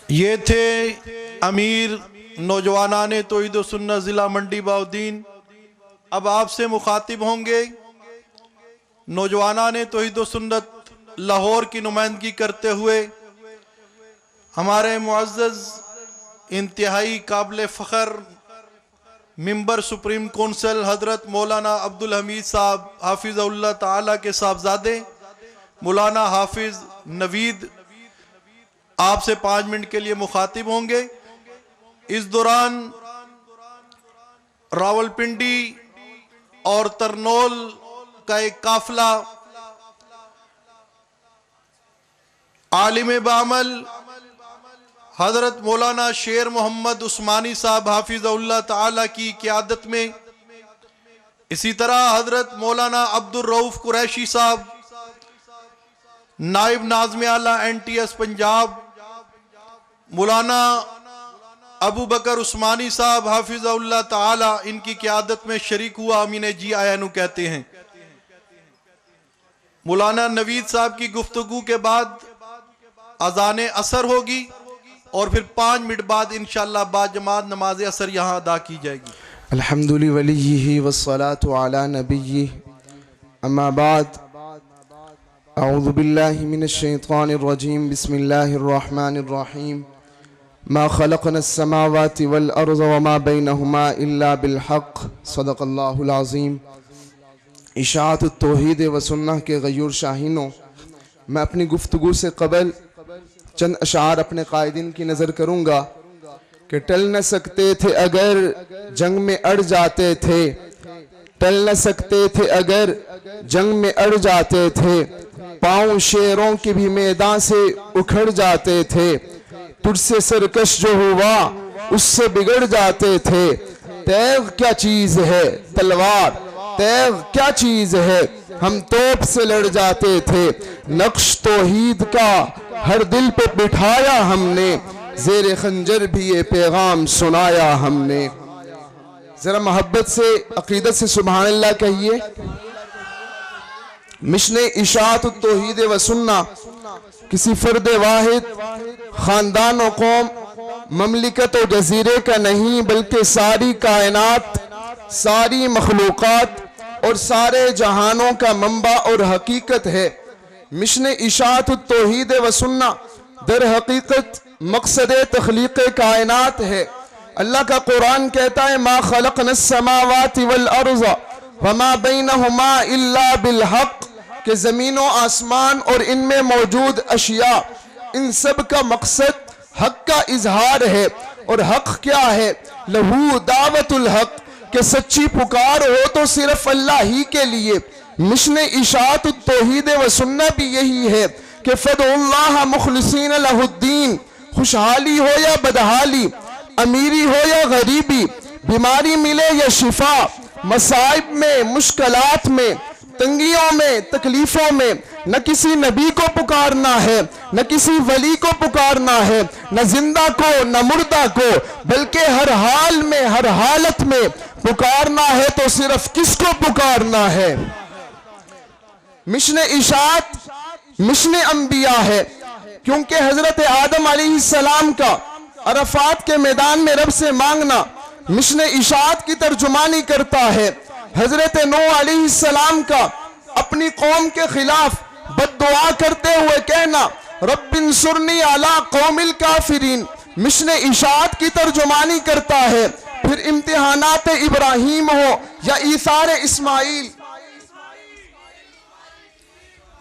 یہ تھے امیر نوجوانان توحید و سنت ضلع منڈی بہاؤالدین۔ اب آپ سے مخاطب ہوں گے نوجوانان توحید و سنت لاہور کی نمائندگی کرتے ہوئے ہمارے معزز انتہائی قابل فخر ممبر سپریم کونسل حضرت مولانا عبدالحمید صاحب حافظ اللہ تعالیٰ کے صاحبزادے مولانا حافظ نوید آپ سے 5 منٹ کے لیے مخاطب ہوں گے۔ اس دوران راولپنڈی اور ترنول کا ایک قافلہ عالم بعمل حضرت مولانا شیر محمد عثمانی صاحب حافظ اللہ تعالیٰ کی قیادت میں، اسی طرح حضرت مولانا عبدالرؤف قریشی صاحب نائب ناظم اعلیٰ NTS پنجاب، مولانا ابو بکر عثمانی صاحب حافظ اللہ تعالیٰ ان کی قیادت میں شریک ہوا امین جی آیا نو کہتے ہیں۔ مولانا نوید صاحب کی گفتگو کے بعد اذان عصر ہوگی اور پھر 5 منٹ بعد انشاءاللہ بعد جماعت نماز عصر یہاں ادا کی جائے گی۔ الحمد لولیہ والصلاة علی نبیہ اما بعد اعوذ باللہ من الشیطان الرجیم بسم اللہ الرحمن الرحیم ما خلقنا السماوات والارض وما بینہما الا بالحق صدق اللہ العظیم۔ اشاعت التوحید و سنہ کے غیور شاہینوں، میں اپنی گفتگو سے قبل چند اشعار اپنے قائدین کی نظر کروں گا کہ ٹل نہ سکتے تھے اگر جنگ میں اڑ جاتے تھے، ٹل نہ سکتے تھے اگر جنگ میں اڑ جاتے تھے، پاؤں شیروں کے بھی میدان سے اکھڑ جاتے تھے، تجھ سے سرکش جو ہوا اس سے بگڑ جاتے تھے، تیغ کیا چیز ہے تلوار تیغ کیا چیز ہے، ہم توپ سے لڑ جاتے تھے، نقش توحید کا ہر دل پہ بٹھایا ہم نے، زیر خنجر بھی یہ پیغام سنایا ہم نے۔ ذرا محبت سے عقیدت سے سبحان اللہ کہیے۔ مشن اشاعت التوحید و سنہ کسی فرد واحد، خاندان و قوم، مملکت و جزیرے کا نہیں، بلکہ ساری کائنات، ساری مخلوقات اور سارے جہانوں کا منبع اور حقیقت ہے۔ مشن اشاعت التوحید و سنہ در حقیقت مقصد تخلیق کائنات ہے۔ اللہ کا قرآن کہتا ہے ما خلقنا السماوات والارض وما بینہما الا بالحق، کہ زمین و آسمان اور ان میں موجود اشیاء، ان سب کا مقصد حق کا اظہار ہے۔ اور حق کیا ہے؟ لہو دعوت الحق، کہ سچی پکار ہو تو صرف اللہ ہی کے لیے۔ مشن اشاعت التوحید و سنہ بھی یہی ہے کہ فدعوا اللہ مخلصین لہ الدین، خوشحالی ہو یا بدحالی، امیری ہو یا غریبی، بیماری ملے یا شفا، مصائب میں، مشکلات میں، تنگیوں میں، تکلیفوں میں، نہ کسی نبی کو پکارنا ہے، نہ کسی ولی کو پکارنا ہے، نہ زندہ کو نہ مردہ کو، بلکہ ہر حال میں، ہر حالت میں پکارنا ہے تو صرف کس کو پکارنا ہے؟ مشن اشاعت مشن انبیاء ہے، کیونکہ حضرت آدم علیہ السلام کا عرفات کے میدان میں رب سے مانگنا مشن اشاعت کی ترجمانی کرتا ہے۔ حضرت نوح علیہ السلام کا اپنی قوم کے خلاف بد دعا کرتے ہوئے کہنا رب انصرنی علی قوم الکافرین مشن اشاعت کی ترجمانی کرتا ہے۔ پھر امتحانات ابراہیم ہو یا ایثار اسماعیل،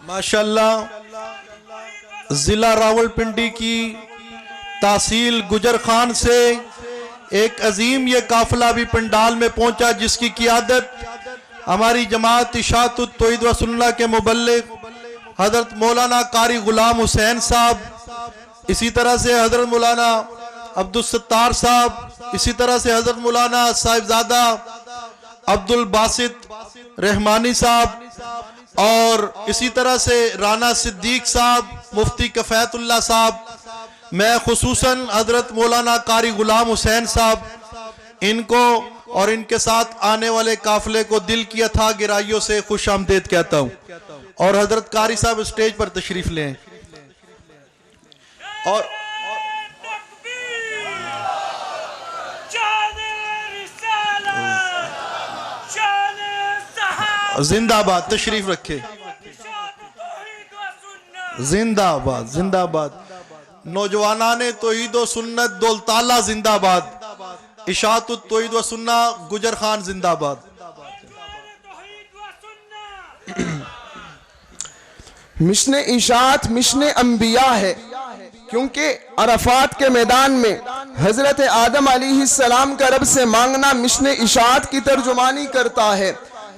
ماشاءاللہ ضلع راولپنڈی کی تحصیل گجر خان سے ایک عظیم یہ قافلہ بھی پنڈال میں پہنچا، جس کی قیادت ہماری جماعت اشاعت التوحید و سنہ کے مبلغ حضرت مولانا قاری غلام حسین صاحب، اسی طرح سے حضرت مولانا عبدالستار صاحب، اسی طرح سے حضرت مولانا صاحبزادہ عبدالباسط رحمانی صاحب، اور اسی طرح سے رانا صدیق صاحب، مفتی کفایت اللہ صاحب۔ میں خصوصاً حضرت مولانا قاری غلام حسین صاحب ان کو اور ان کے ساتھ آنے والے قافلے کو دل کی اتھا گہرائیوں سے خوش آمدید کہتا ہوں، اور حضرت قاری صاحب اسٹیج پر تشریف لیں۔ اور زندہ باد، تشریف رکھے، زندہ آباد، زندہ آباد، نوجوانان توحید و سنت دولتالہ زندہ آباد، اشاعت التوحید و سنت گجر خان زندہ آباد۔ مشن اشاعت مشن انبیاء ہے، کیونکہ عرفات کے میدان میں حضرت آدم علیہ السلام کا رب سے مانگنا مشن اشاعت کی ترجمانی کرتا ہے۔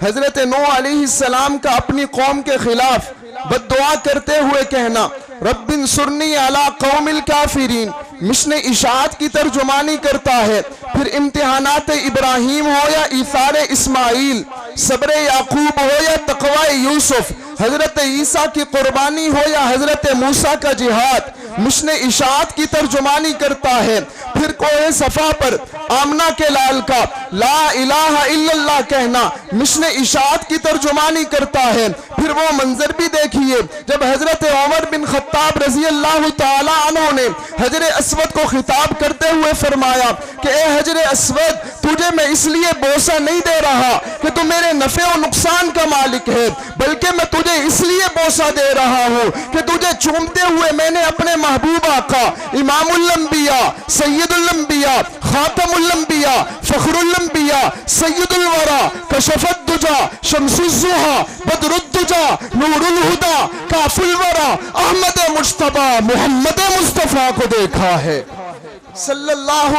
حضرت نوح علیہ السلام کا اپنی قوم کے خلاف بد دعا کرتے ہوئے کہنا رب انصرنی علی قوم الکافرین مشن اشاعت کی ترجمانی کرتا ہے۔ پھر امتحانات ابراہیم ہو یا ایثار اسماعیل، صبر یعقوب ہو یا تقوی یوسف، حضرت عیسیٰ کی قربانی ہو یا حضرت موسیٰ کا جہاد، مشن اشاعت کی ترجمانی کرتا ہے۔ پھر کوہ صفا پر آمنہ کے لال کا لا الہ الا اللہ کہنا مشن اشاعت کی ترجمانی کرتا ہے۔ پھر وہ منظر بھی دیکھیے جب حضرت عمر بن خطاب رضی اللہ تعالی عنہ نے حجر اسود کو خطاب کرتے ہوئے فرمایا کہ اے حجر اسود، تجھے میں اس لیے بوسہ نہیں دے رہا کہ تو میرے نفع و نقصان کا مالک ہے، بلکہ میں تجھے اس لیے بوسہ دے رہا ہوں کہ تجھے چومتے ہوئے میں نے اپنے محبوب آقا امام الانبیاء، سید الانبیاء، خاتم الانبیاء، فخر الانبیاء، سید الورا، کشف الدجا، شمس الضحا، بدر الدجا، نور الہدا، کاف الورا، احمد مجتبی محمد مصطفیٰ کو دیکھا ہے صلی اللہ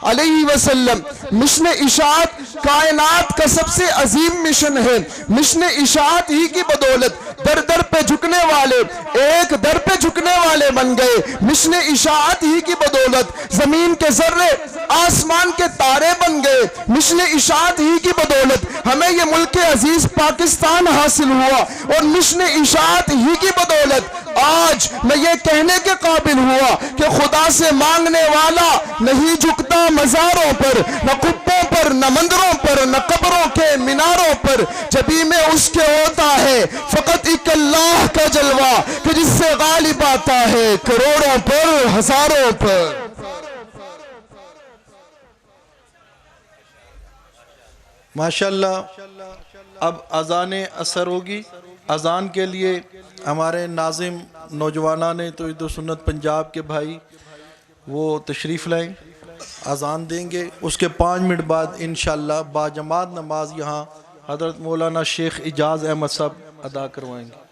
علیہ وسلم۔ مشن اشاعت کائنات کا سب سے عظیم مشن ہے۔ مشن اشاعت ہی کی بدولت در در پہ جھکنے والے ایک در پہ جھکنے والے بن گئے۔ مشن اشاعت ہی کی بدولت زمین کے ذرے آسمان کے تارے بن گئے۔ مشن اشاعت ہی کی بدولت ہمیں یہ ملک عزیز پاکستان حاصل ہوا، اور مشن اشاعت ہی کی بدولت آج میں یہ کہنے کے قابل ہوا کہ خدا سے مانگنے والا نہیں جھکتا مزاروں پر، نہ قبوں پر، نہ مندروں پر، نہ قبروں کے میناروں پر، جبھی میں اس کے ہوتا ہے فقط ایک اللہ کا جلوہ کہ جس سے غالب آتا ہے کروڑوں پر، ہزاروں پر۔ ماشاءاللہ اب اذان اثر ہوگی۔ اذان کے لیے ہمارے ناظم نوجوانان توحید و سنت پنجاب کے بھائی وہ تشریف لائیں، اذان دیں گے۔ اس کے 5 منٹ بعد انشاءاللہ باجماعت نماز یہاں حضرت مولانا شیخ اجاز احمد صاحب ادا کروائیں گے۔